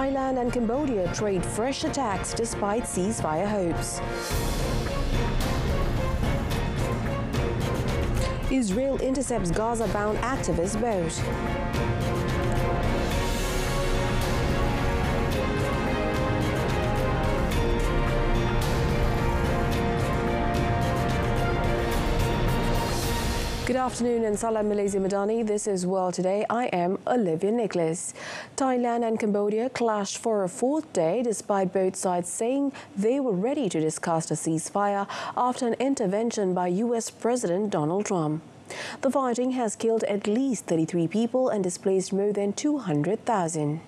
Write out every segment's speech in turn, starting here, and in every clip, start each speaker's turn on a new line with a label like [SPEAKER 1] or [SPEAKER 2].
[SPEAKER 1] Thailand and Cambodia trade fresh attacks despite ceasefire hopes. Israel intercepts Gaza-bound activist boat. Good afternoon and Salam Malaysia Madani. This is World Today. I am Olivia Nicholas. Thailand and Cambodia clashed for a fourth day despite both sides saying they were ready to discuss a ceasefire after an intervention by US President Donald Trump. The fighting has killed at least 33 people and displaced more than 200,000.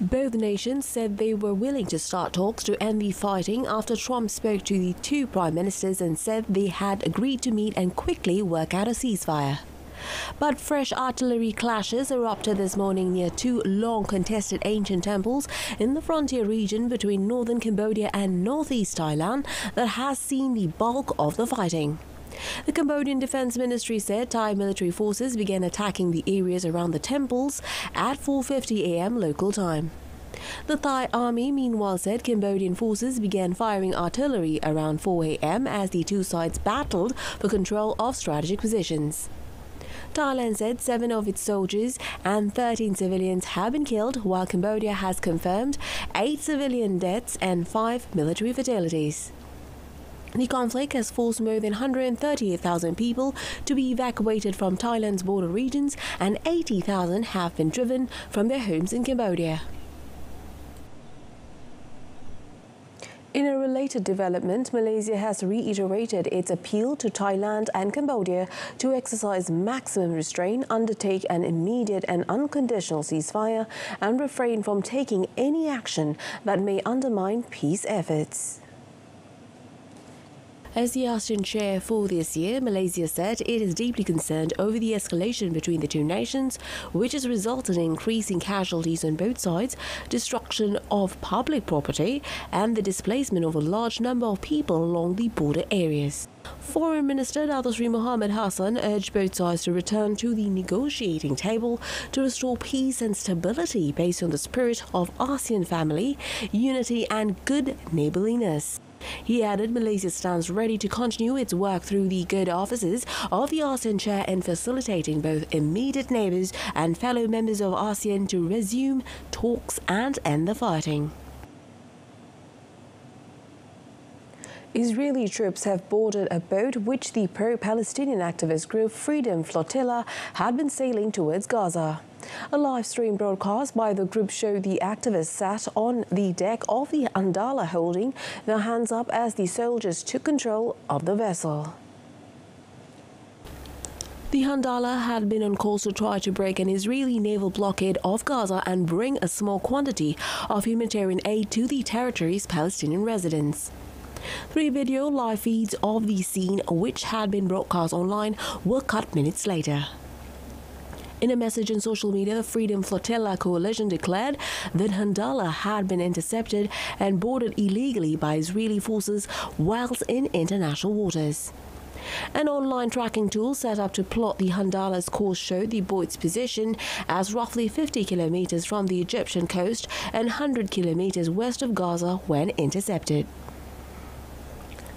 [SPEAKER 1] Both nations said they were willing to start talks to end the fighting after Trump spoke to the two prime ministers and said they had agreed to meet and quickly work out a ceasefire. But fresh artillery clashes erupted this morning near two long-contested ancient temples in the frontier region between northern Cambodia and northeast Thailand that has seen the bulk of the fighting. The Cambodian Defense Ministry said Thai military forces began attacking the areas around the temples at 4:50 a.m. local time. The Thai army meanwhile said Cambodian forces began firing artillery around 4 a.m. as the two sides battled for control of strategic positions. Thailand said 7 of its soldiers and 13 civilians have been killed, while Cambodia has confirmed 8 civilian deaths and 5 military fatalities. The conflict has forced more than 138,000 people to be evacuated from Thailand's border regions and 80,000 have been driven from their homes in Cambodia. In a related development, Malaysia has reiterated its appeal to Thailand and Cambodia to exercise maximum restraint, undertake an immediate and unconditional ceasefire, and refrain from taking any action that may undermine peace efforts. As the ASEAN chair for this year, Malaysia said it is deeply concerned over the escalation between the two nations, which has resulted in increasing casualties on both sides, destruction of public property, and the displacement of a large number of people along the border areas. Foreign Minister Dato Sri Mohammed Hassan urged both sides to return to the negotiating table to restore peace and stability based on the spirit of ASEAN family, unity and good neighborliness. He added Malaysia stands ready to continue its work through the good offices of the ASEAN chair in facilitating both immediate neighbours and fellow members of ASEAN to resume talks and end the fighting. Israeli troops have boarded a boat which the pro-Palestinian activist group Freedom Flotilla had been sailing towards Gaza. A live stream broadcast by the group showed the activists sat on the deck of the Andala holding their hands up as the soldiers took control of the vessel. The Handala had been on course to try to break an Israeli naval blockade of Gaza and bring a small quantity of humanitarian aid to the territory's Palestinian residents. 3 video live feeds of the scene, which had been broadcast online, were cut minutes later. In a message on social media, the Freedom Flotilla Coalition declared that Handala had been intercepted and boarded illegally by Israeli forces whilst in international waters. An online tracking tool set up to plot the Handala's course showed the boat's position as roughly 50 kilometers from the Egyptian coast and 100 kilometers west of Gaza when intercepted.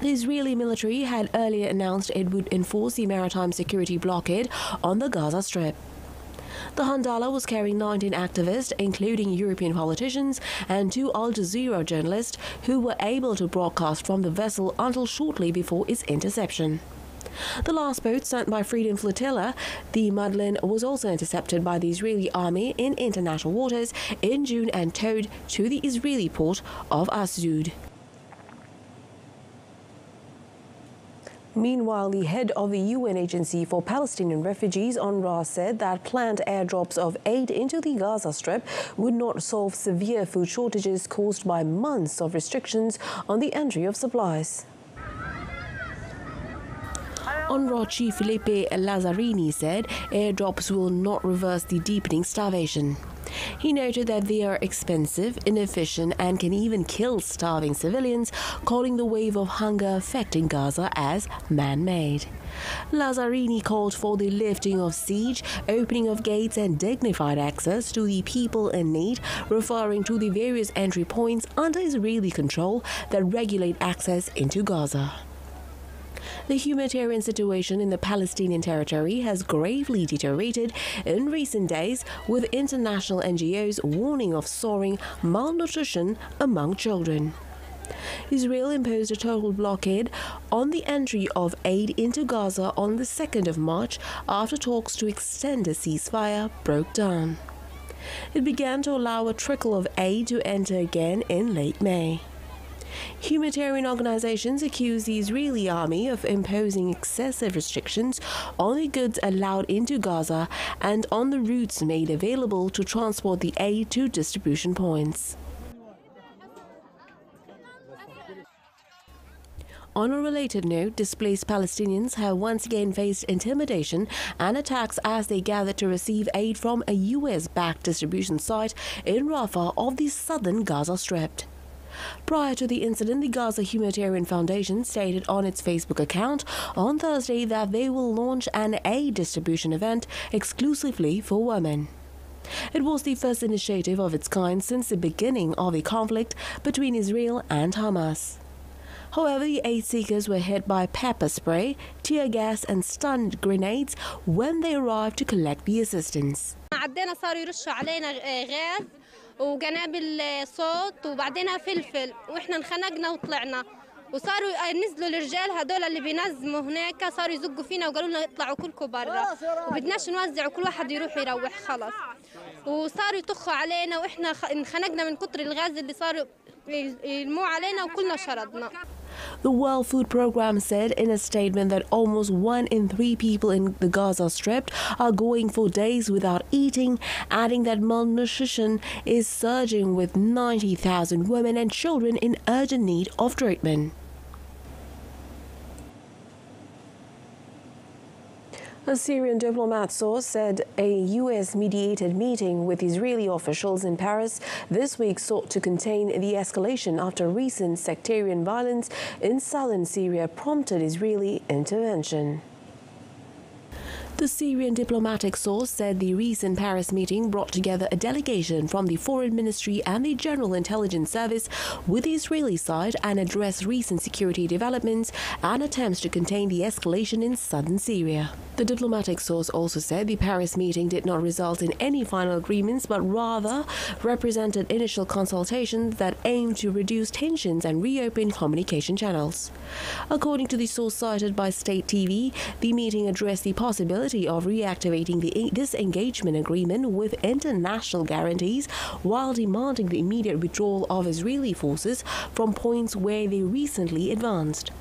[SPEAKER 1] The Israeli military had earlier announced it would enforce the maritime security blockade on the Gaza Strip. The Handala was carrying 19 activists, including European politicians and 2 Al Jazeera journalists who were able to broadcast from the vessel until shortly before its interception. The last boat sent by Freedom Flotilla, the Madani, was also intercepted by the Israeli army in international waters in June and towed to the Israeli port of Ashdod. Meanwhile, the head of the UN Agency for Palestinian Refugees, Onro, said that planned airdrops of aid into the Gaza Strip would not solve severe food shortages caused by months of restrictions on the entry of supplies. Onro Chief Felipe Lazzarini said airdrops will not reverse the deepening starvation. He noted that they are expensive, inefficient, and can even kill starving civilians, calling the wave of hunger affecting Gaza as man-made. Lazzarini called for the lifting of siege, opening of gates and dignified access to the people in need, referring to the various entry points under Israeli control that regulate access into Gaza. The humanitarian situation in the Palestinian territory has gravely deteriorated in recent days, with international NGOs warning of soaring malnutrition among children. Israel imposed a total blockade on the entry of aid into Gaza on the 2nd of March after talks to extend a ceasefire broke down. It began to allow a trickle of aid to enter again in late May. Humanitarian organizations accuse the Israeli army of imposing excessive restrictions on the goods allowed into Gaza and on the routes made available to transport the aid to distribution points. On a related note, displaced Palestinians have once again faced intimidation and attacks as they gathered to receive aid from a US-backed distribution site in Rafah of the southern Gaza Strip. Prior to the incident, the Gaza Humanitarian Foundation stated on its Facebook account on Thursday that they will launch an aid distribution event exclusively for women. It was the first initiative of its kind since the beginning of the conflict between Israel and Hamas. However, the aid seekers were hit by pepper spray, tear gas and stun grenades when they arrived to collect the assistance.
[SPEAKER 2] وقنابل صوت وبعدين فلفل واحنا انخنقنا وطلعنا وصاروا نزلوا الرجال هذول اللي بينظموا هناك صاروا يزقوا فينا وقالوا لنا اطلعوا كلكم برا وبدناش نوزع وكل واحد يروح يروح خلص وصاروا يطخوا علينا واحنا انخنقنا من كتر الغاز اللي صاروا يرموه علينا وكلنا شردنا.
[SPEAKER 1] The World Food Programme said in a statement that almost 1 in 3 people in the Gaza Strip are going for days without eating, adding that malnutrition is surging with 90,000 women and children in urgent need of treatment. A Syrian diplomat source said a US-mediated meeting with Israeli officials in Paris this week sought to contain the escalation after recent sectarian violence in southern Syria prompted Israeli intervention. The Syrian diplomatic source said the recent Paris meeting brought together a delegation from the Foreign Ministry and the General Intelligence Service with the Israeli side and addressed recent security developments and attempts to contain the escalation in southern Syria. The diplomatic source also said the Paris meeting did not result in any final agreements but rather represented initial consultations that aimed to reduce tensions and reopen communication channels. According to the source cited by State TV, the meeting addressed the possibility of reactivating the disengagement agreement with international guarantees while demanding the immediate withdrawal of Israeli forces from points where they recently advanced.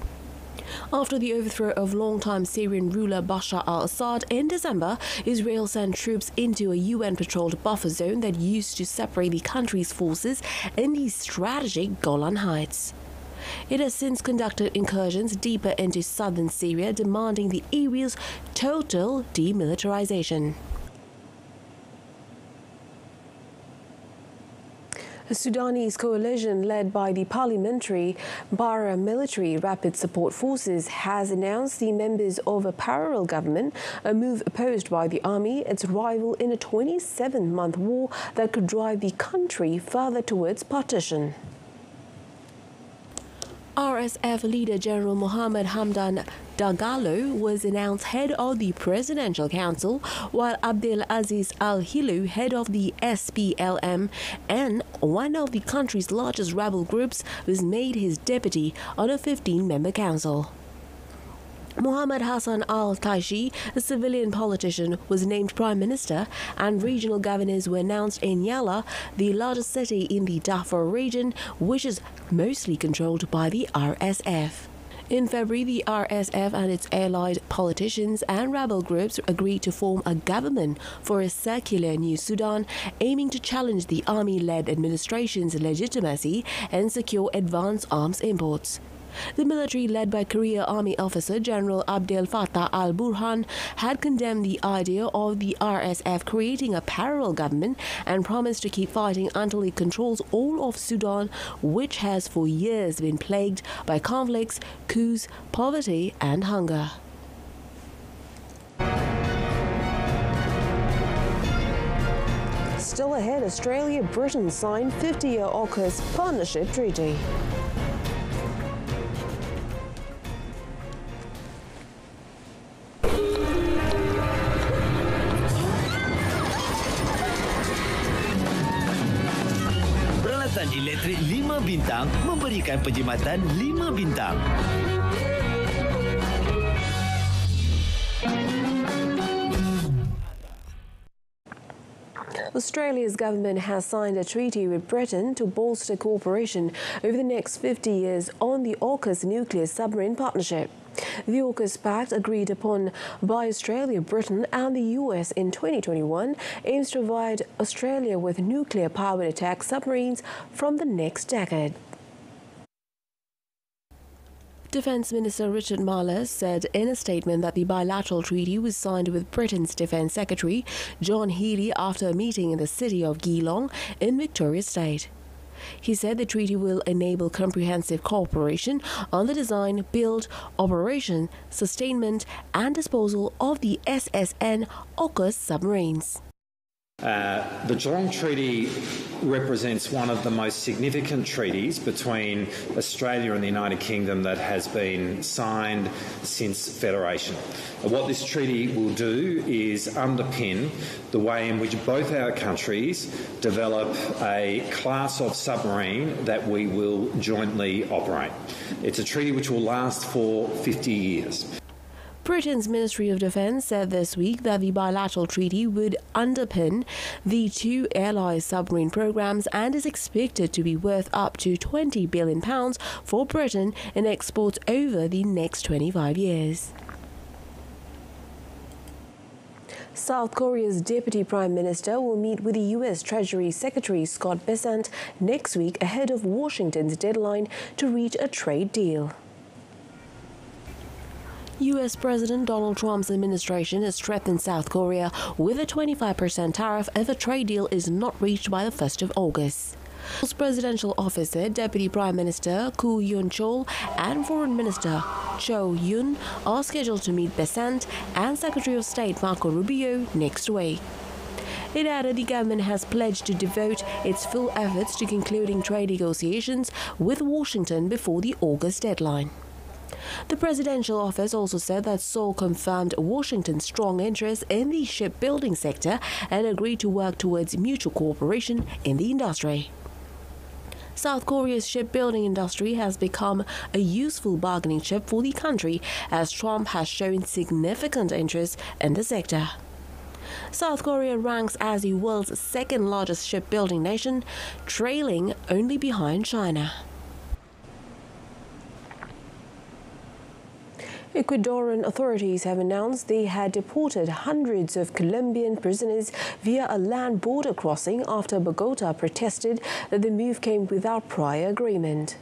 [SPEAKER 1] After the overthrow of longtime Syrian ruler Bashar al-Assad in December, Israel sent troops into a UN-patrolled buffer zone that used to separate the country's forces in the strategic Golan Heights. It has since conducted incursions deeper into southern Syria, demanding the area's total demilitarization. A Sudanese coalition led by the parliamentary paramilitary Rapid Support Forces has announced the members of a parallel government, a move opposed by the army, its rival in a 27-month war that could drive the country further towards partition. RSF leader General Mohammed Hamdan Dagalo was announced head of the Presidential Council, while Abdel Aziz Al-Hilu, head of the SPLM and one of the country's largest rebel groups, was made his deputy on a 15-member council. Mohammed Hassan al-Taishi, a civilian politician, was named Prime Minister, and regional governors were announced in Yala, the largest city in the Darfur region, which is mostly controlled by the RSF. In February, the RSF and its allied politicians and rebel groups agreed to form a government for a secular new Sudan, aiming to challenge the army-led administration's legitimacy and secure advanced arms imports. The military, led by career army officer General Abdel Fattah al-Burhan, had condemned the idea of the RSF creating a parallel government and promised to keep fighting until it controls all of Sudan, which has for years been plagued by conflicts, coups, poverty and hunger. still ahead. Australia-Britain signed 50-year AUKUS partnership treaty.
[SPEAKER 3] Peralatan elektrik 5 bintang memberikan penjimatan 5 bintang.
[SPEAKER 1] Australia's government has signed a treaty with Britain to bolster cooperation over the next 50 years on the AUKUS nuclear submarine partnership. The AUKUS Pact, agreed upon by Australia, Britain and the US in 2021, aims to provide Australia with nuclear-powered attack submarines from the next decade. Defence Minister Richard Marles said in a statement that the bilateral treaty was signed with Britain's Defence Secretary John Healey after a meeting in the city of Geelong in Victoria State. He said the treaty will enable comprehensive cooperation on the design, build, operation, sustainment and disposal of the SSN AUKUS submarines.
[SPEAKER 4] The Geelong Treaty represents one of the most significant treaties between Australia and the United Kingdom that has been signed since Federation. What this treaty will do is underpin the way in which both our countries develop a class of submarine that we will jointly operate. It's a treaty which will last for 50 years.
[SPEAKER 1] Britain's Ministry of Defence said this week that the bilateral treaty would underpin the two allies' submarine programs and is expected to be worth up to £20 billion for Britain in exports over the next 25 years. South Korea's Deputy Prime Minister will meet with the US Treasury Secretary Scott Bessent next week ahead of Washington's deadline to reach a trade deal. US President Donald Trump's administration has threatened South Korea with a 25% tariff if a trade deal is not reached by the 1st of August. Presidential officer, Deputy Prime Minister Koo Yoon-chol and Foreign Minister Cho Yoon are scheduled to meet Bessent and Secretary of State Marco Rubio next week. It added the government has pledged to devote its full efforts to concluding trade negotiations with Washington before the August deadline. The presidential office also said that Seoul confirmed Washington's strong interest in the shipbuilding sector and agreed to work towards mutual cooperation in the industry. South Korea's shipbuilding industry has become a useful bargaining chip for the country as Trump has shown significant interest in the sector. South Korea ranks as the world's second largest shipbuilding nation, trailing only behind China. Ecuadorian authorities have announced they had deported hundreds of Colombian prisoners via a land border crossing after Bogota protested that the move came without prior agreement.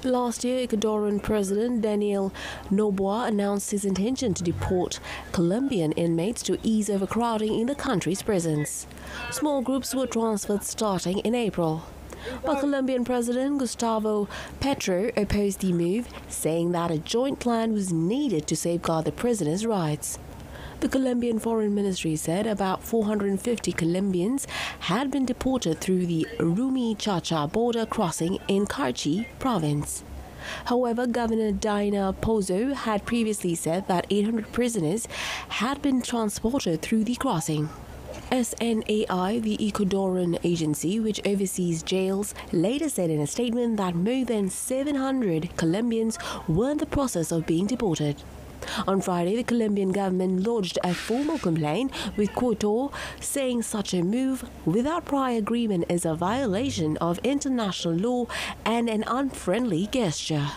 [SPEAKER 1] Last year, Ecuadorian President Daniel Noboa announced his intention to deport Colombian inmates to ease overcrowding in the country's prisons. Small groups were transferred starting in April. But Colombian President Gustavo Petro opposed the move, saying that a joint plan was needed to safeguard the prisoners' rights. The Colombian Foreign Ministry said about 450 Colombians had been deported through the Rumi-Chacha border crossing in Carchi province. However, Governor Dina Pozo had previously said that 800 prisoners had been transported through the crossing. SNAI, the Ecuadorian agency which oversees jails, later said in a statement that more than 700 Colombians were in the process of being deported. On Friday, the Colombian government lodged a formal complaint with Quito, saying such a move without prior agreement is a violation of international law and an unfriendly gesture.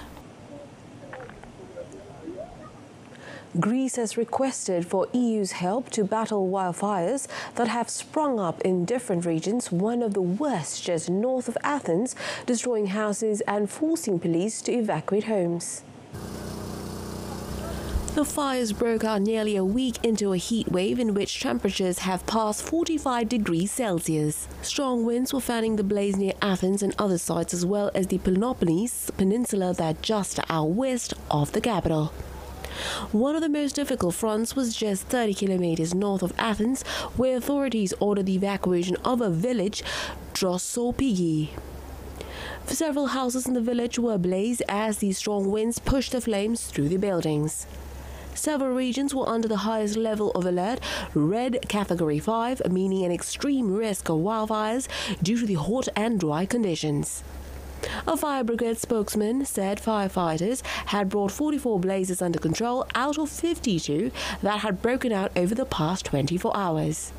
[SPEAKER 1] Greece has requested for EU's help to battle wildfires that have sprung up in different regions, one of the worst just north of Athens, destroying houses and forcing police to evacuate homes. The fires broke out nearly a week into a heat wave in which temperatures have passed 45 degrees Celsius. Strong winds were fanning the blaze near Athens and other sites as well as the Peloponnese Peninsula that just out west of the capital. One of the most difficult fronts was just 30 kilometers north of Athens, where authorities ordered the evacuation of a village, Drossopigi. Several houses in the village were ablaze as the strong winds pushed the flames through the buildings. Several regions were under the highest level of alert, red category 5, meaning an extreme risk of wildfires due to the hot and dry conditions. A fire brigade spokesman said firefighters had brought 44 blazes under control out of 52 that had broken out over the past 24 hours.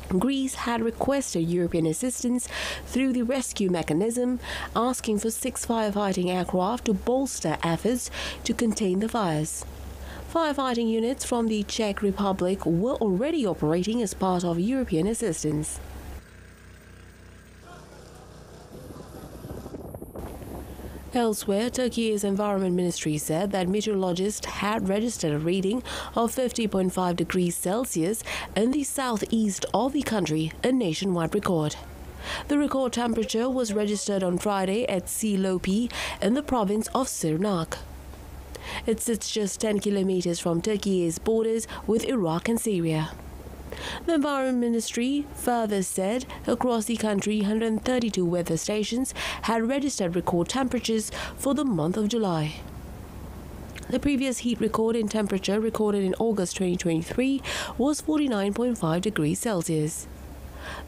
[SPEAKER 1] Greece had requested European assistance through the rescue mechanism, asking for 6 firefighting aircraft to bolster efforts to contain the fires. Firefighting units from the Czech Republic were already operating as part of European assistance. Elsewhere, Turkey's Environment Ministry said that meteorologists had registered a reading of 50.5 degrees Celsius in the southeast of the country, a nationwide record. The record temperature was registered on Friday at Silopi in the province of Sirnak. It sits just 10 kilometers from Turkey's borders with Iraq and Syria. The Environment Ministry further said across the country 132 weather stations had registered record temperatures for the month of July. The previous heat record in temperature recorded in August 2023 was 49.5 degrees Celsius.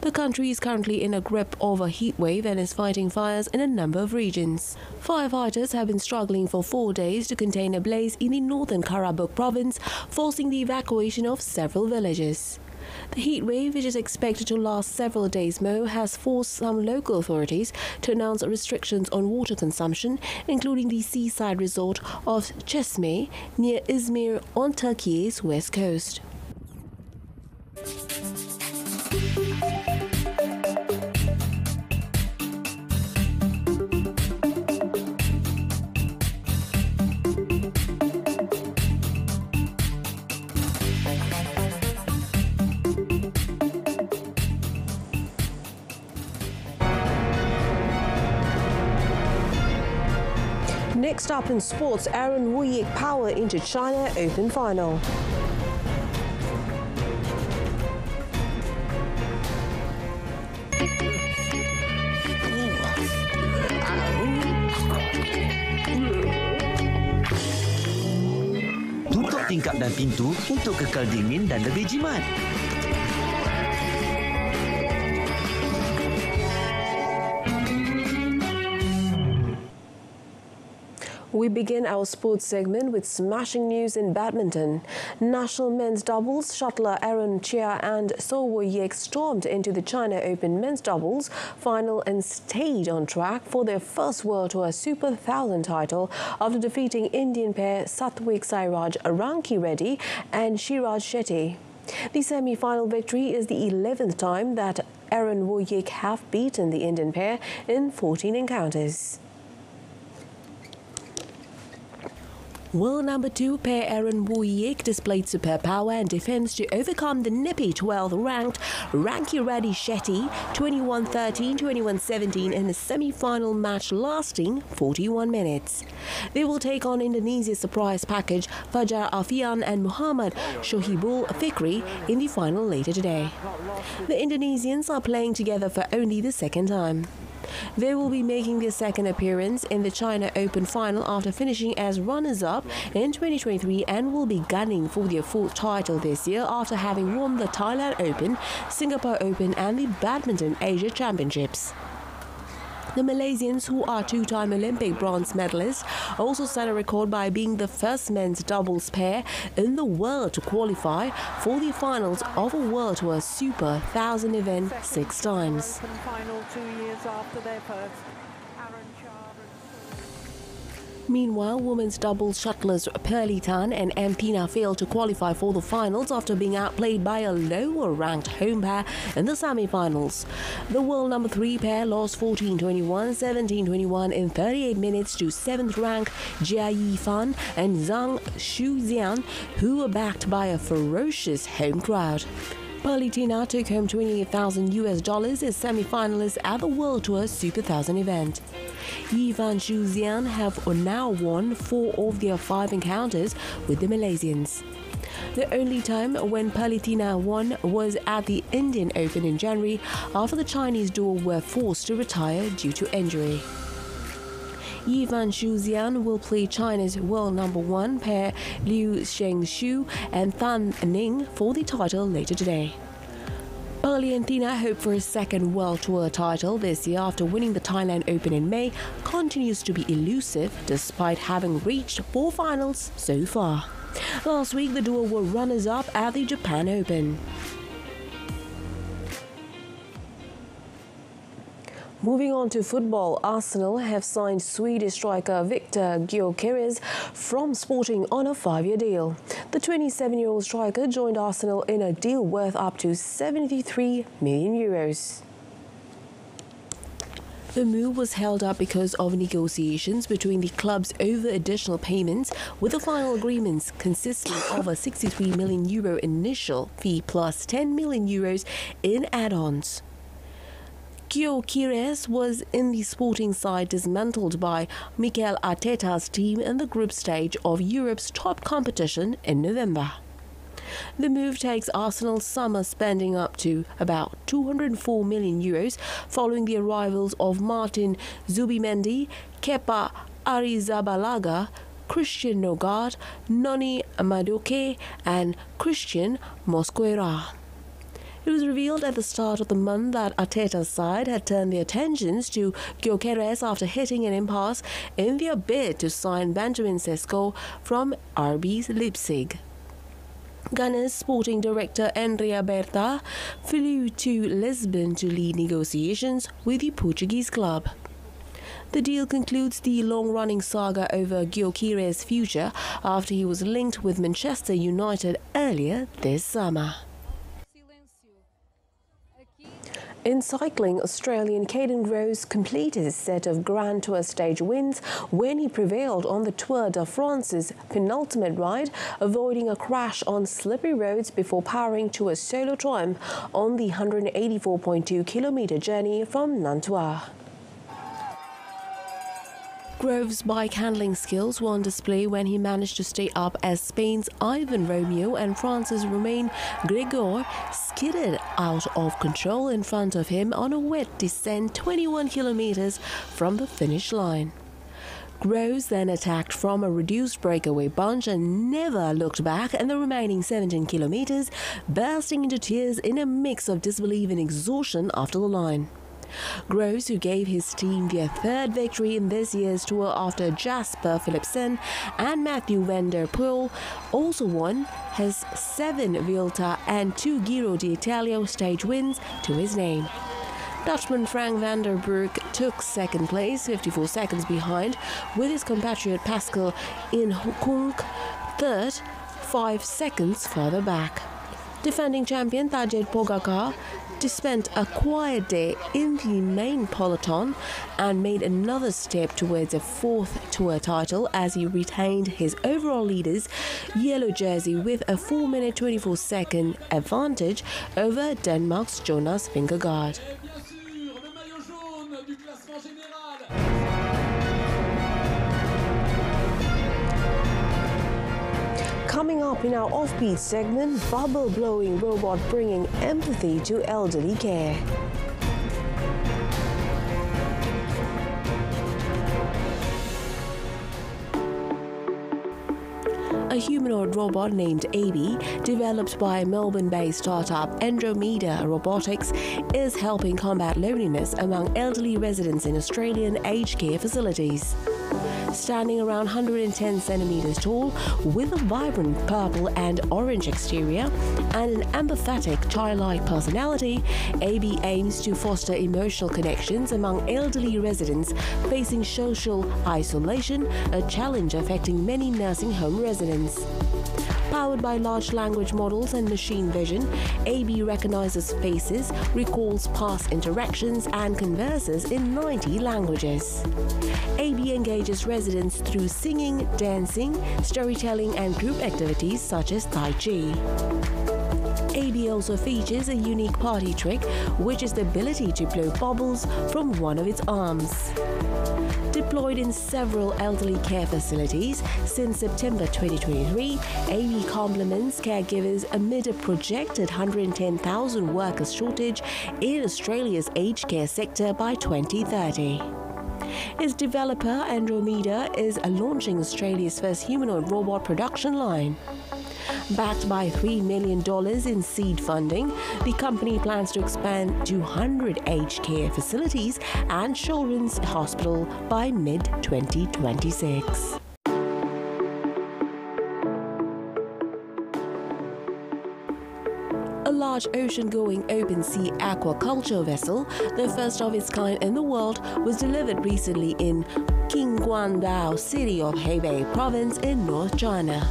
[SPEAKER 1] The country is currently in a grip of a heat wave and is fighting fires in a number of regions. Firefighters have been struggling for 4 days to contain a blaze in the northern Karabakh province, forcing the evacuation of several villages. The heat wave, which is expected to last several days more, has forced some local authorities to announce restrictions on water consumption, including the seaside resort of Çeşme near Izmir on Turkey's west coast. Next up in sports, Aaron Wuyik power into China Open final.
[SPEAKER 3] Tutup tingkap dan pintu untuk kekal dingin dan lebih jimat.
[SPEAKER 1] We begin our sports segment with smashing news in badminton. National men's doubles shuttler Aaron Chia and Soyek stormed into the China Open men's doubles final and stayed on track for their first World Tour Super 1000 title after defeating Indian pair Sathwik Sairaj Ranki Reddy and Shiraj Shetty. The semi-final victory is the 11th time that Aaron Wuyik have beaten the Indian pair in 14 encounters. World number 2 pair Aaron Wuyik displayed superb power and defense to overcome the nippy 12th-ranked Ranki Reddy Shetty 21-13, 21-17 in a semi-final match lasting 41 minutes. They will take on Indonesia's surprise package Fajar Alfian and Muhammad Shohibul Fikri in the final later today. The Indonesians are playing together for only the second time. They will be making their second appearance in the China Open final after finishing as runners-up in 2023 and will be gunning for their 4th title this year after having won the Thailand Open, Singapore Open and the Badminton Asia Championships. The Malaysians, who are 2-time Olympic bronze medalists, also set a record by being the first men's doubles pair in the world to qualify for the finals of a World Tour Super 1000 event 6 times. Meanwhile, women's doubles shuttlers Pearly Tan and Mpina failed to qualify for the finals after being outplayed by a lower-ranked home pair in the semi-finals. The world number 3 pair lost 14-21, 17-21 in 38 minutes to 7th-ranked Jia Yifan and Zhang Shuxian, who were backed by a ferocious home crowd. Tina took home $28,000 as semi-finalists at the World Tour Super 1000 event. Yivan Shuxian have now won 4 of their 5 encounters with the Malaysians. The only time when Tina won was at the Indian Open in January after the Chinese duo were forced to retire due to injury. Yivan Shuxian will play China's world number 1 pair Liu Shengshu and Tan Ning for the title later today. Tina hope for his second World Tour title this year after winning the Thailand Open in May continues to be elusive despite having reached 4 finals so far. Last week, the duo were runners-up at the Japan Open. Moving on to football, Arsenal have signed Swedish striker Victor Guioz from Sporting on a 5-year deal. The 27-year-old striker joined Arsenal in a deal worth up to €73 million. The move was held up because of negotiations between the clubs over additional payments, with the final agreements consisting of a €63 million initial fee plus €10 million in add-ons. Guioz was in the Sporting side dismantled by Mikel Arteta's team in the group stage of Europe's top competition in November. The move takes Arsenal's summer spending up to about €204 million following the arrivals of Martin Zubimendi, Kepa Arrizabalaga, Christian Nogard, Noni Madueke and Christian Mosquera. It was revealed at the start of the month that Arteta's side had turned their attentions to Guioz after hitting an impasse in their bid to sign Benjamin Sesko from RB Leipzig. Ghana's sporting director Andrea Berta flew to Lisbon to lead negotiations with the Portuguese club. The deal concludes the long-running saga over Guioz's future after he was linked with Manchester United earlier this summer. In cycling, Australian Caden Rose completed his set of Grand Tour stage wins when he prevailed on the Tour de France's penultimate ride, avoiding a crash on slippery roads before powering to a solo triumph on the 184.2-kilometre journey from Nantua. Grove's bike handling skills were on display when he managed to stay up as Spain's Ivan Romeo and France's Romain Gregor skidded out of control in front of him on a wet descent 21 kilometers from the finish line. Groves then attacked from a reduced breakaway bunch and never looked back in the remaining 17 kilometers, bursting into tears in a mix of disbelief and exhaustion after the line. Groves, who gave his team their 3rd victory in this year's tour after Jasper Philipsen and Matthew van der Poel, also won, has 7 Vuelta and 2 Giro d'Italia stage wins to his name. Dutchman Frank van der Broek took 2nd place, 54 seconds behind, with his compatriot Pascal Inhokunk 3rd, 5 seconds further back. Defending champion Tadej Pogacar spent a quiet day in the main peloton and made another step towards a 4th tour title as he retained his overall leader's yellow jersey with a 4-minute 24-second advantage over Denmark's Jonas Vingegaard. Coming up in our offbeat segment, bubble-blowing robot bringing empathy to elderly care. A humanoid robot named AB, developed by Melbourne-based startup Andromeda Robotics, is helping combat loneliness among elderly residents in Australian aged care facilities. Standing around 110 centimeters tall, with a vibrant purple and orange exterior and an empathetic childlike personality, AB aims to foster emotional connections among elderly residents facing social isolation, a challenge affecting many nursing home residents. Powered by large language models and machine vision, AB recognizes faces, recalls past interactions, and converses in 90 languages. AB engages residents through singing, dancing, storytelling, and group activities such as Tai Chi. AB He also features a unique party trick, which is the ability to blow bubbles from one of its arms. Deployed in several elderly care facilities since September 2023, AV complements caregivers amid a projected 110,000 workers shortage in Australia's aged care sector by 2030. Its developer, Andromeda, is launching Australia's first humanoid robot production line. Backed by $3 million in seed funding, the company plans to expand to 100 aged care facilities and children's hospital by mid-2026. A large ocean-going open-sea aquaculture vessel, the first of its kind in the world, was delivered recently in Qinguangdao city of Hebei province in North China.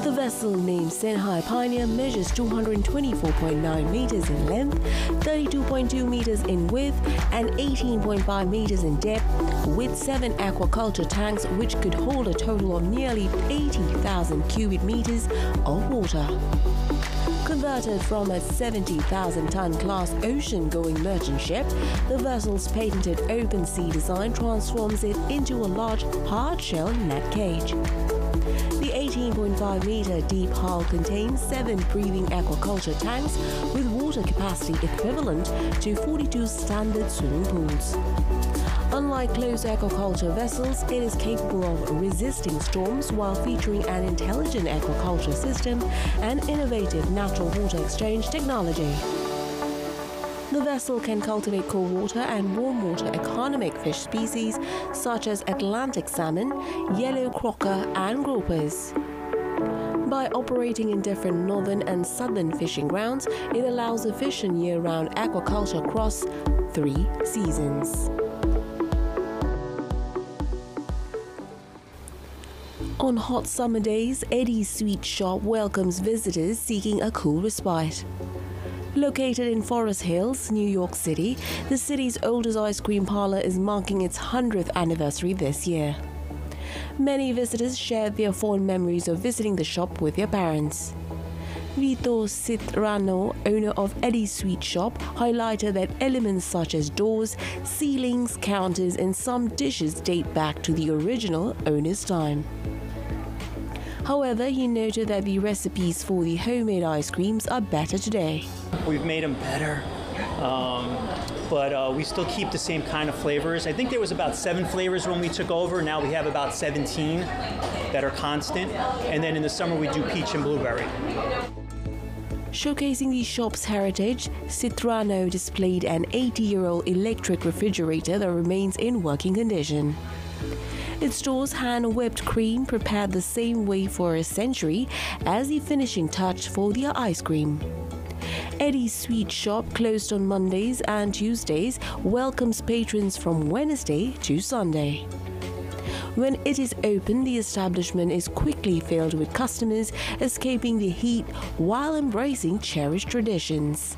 [SPEAKER 1] The vessel, named Senhai Pioneer, measures 224.9 meters in length, 32.2 meters in width, and 18.5 meters in depth, with 7 aquaculture tanks which could hold a total of nearly 80,000 cubic meters of water. Converted from a 70,000-ton class ocean-going merchant ship, the vessel's patented open-sea design transforms it into a large hard-shell net cage. The 18.5-meter deep hull contains 7 breathing aquaculture tanks with water capacity equivalent to 42 standard swimming pools. Unlike closed aquaculture vessels, it is capable of resisting storms while featuring an intelligent aquaculture system and innovative natural water exchange technology. The vessel can cultivate cold water and warm water economic fish species such as Atlantic salmon, yellow crocker, and groupers. By operating in different northern and southern fishing grounds, it allows efficient year-round aquaculture across 3 seasons. On hot summer days, Eddie's Sweet Shop welcomes visitors seeking a cool respite. Located in Forest Hills, New York City, the city's oldest ice cream parlor is marking its 100th anniversary this year. Many visitors shared their fond memories of visiting the shop with their parents. Victor Guioz, owner of Eddie's Sweet Shop, highlighted that elements such as doors, ceilings, counters, and some dishes date back to the original owner's time. However, he noted that the recipes for the homemade ice creams are better today.
[SPEAKER 5] We've made them better, but we still keep the same kind of flavors. I think there was about 7 flavors when we took over. Now we have about 17 that are constant. And then in the summer we do peach and blueberry.
[SPEAKER 1] Showcasing the shop's heritage, Citrano displayed an 80-year-old electric refrigerator that remains in working condition. It stores hand-whipped cream prepared the same way for a century as the finishing touch for their ice cream. Eddie's Sweet Shop, closed on Mondays and Tuesdays, welcomes patrons from Wednesday to Sunday. When it is open, the establishment is quickly filled with customers escaping the heat while embracing cherished traditions.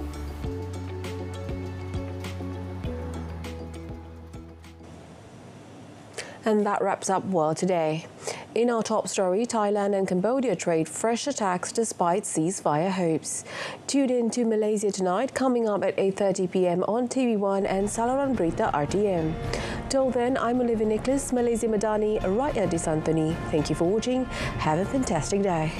[SPEAKER 1] And that wraps up World Today. In our top story, Thailand and Cambodia trade fresh attacks despite ceasefire hopes. Tune in to Malaysia Tonight, coming up at 8:30 p.m. on TV1 and saluran Berita RTM. Till then, I'm Olivia Nicholas, Malaysia Madani, Rakyat Disantuni. Thank you for watching. Have a fantastic day.